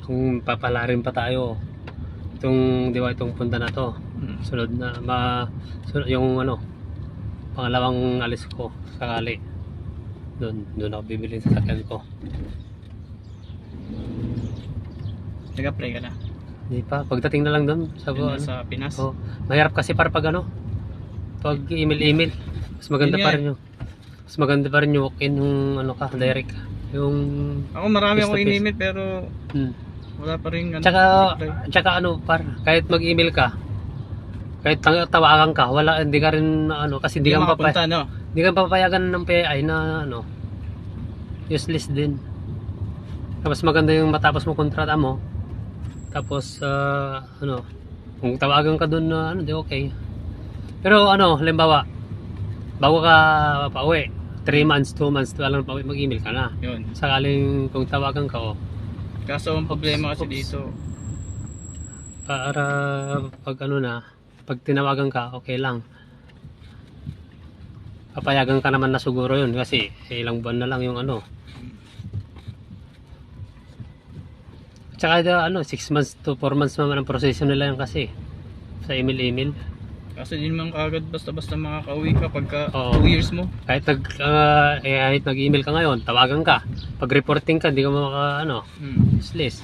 kung papalarin pa tayo itong, di ba, itong punta na to, sunod na sunod, yung ano, pangalawang alis ko sakali, doon ako bibili sa sasakyan ko. Nag-apply ka na? Hindi pa, pagdating na lang doon sa, Sa Pinas? oh, mahirap kasi para pag ano, pag email mas maganda pa rin yung walk-in, yung ano ka, direct, yung ako marami face to akong face. in-email pero wala pa rin ano, tsaka ano par, kahit mag-email ka, kahit tawagan ka, wala, hindi ka rin ano, kasi hindi ka makapunta, no? hindi ka papayagan ng PI na ano, useless din. Tapos maganda yung matapos mo kontrata mo, tapos ano, kung tawagan ka doon na ano, di okay. Pero ano, halimbawa bago ka pauwi, 3 months, 2 months, walang pauwi, mag-email ka na. Yun. Sakaling kung tawagan ka, Kaso ang problema kasi dito, para pag ano na, pag tinawagan ka, okay lang. Papayagan ka naman na siguro yun kasi ilang buwan na lang yung ano. Tsaka ano, 6 months to 4 months naman ang proseso nila yan kasi sa email. kasi di naman kaagad basta-basta makakauwi ka pagka Oo. 2 years mo. Kahit kahit nag-email ka ngayon, tawagan ka. Pag reporting ka, hindi ka maka ano, useless.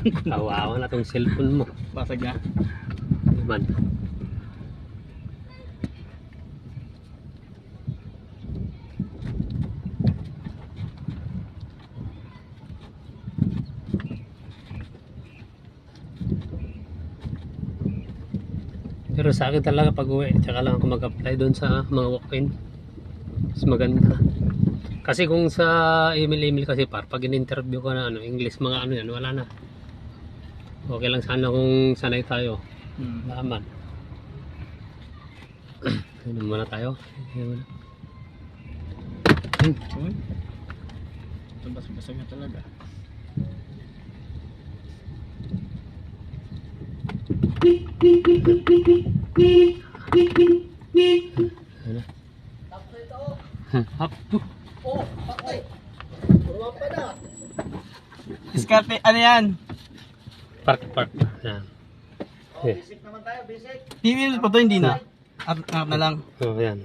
Kawawa na tong cellphone mo. Basag na. Man. Pero sa akin talaga pag uwi, tsaka lang ako mag-apply doon sa mga walk-in. Mas maganda. Kasi kung sa email kasi pag in-interview ko na ano, English, mga ano yan, wala na. Okay lang sana kung sanay tayo. Laman. Ano muna tayo? Uy. Ito basag na talaga. Ano? Hap. Discarte, ano yan? Park. Yan. Basic naman tayo, basic. Email pa to, hindi na. Up na lang. Oh, yan.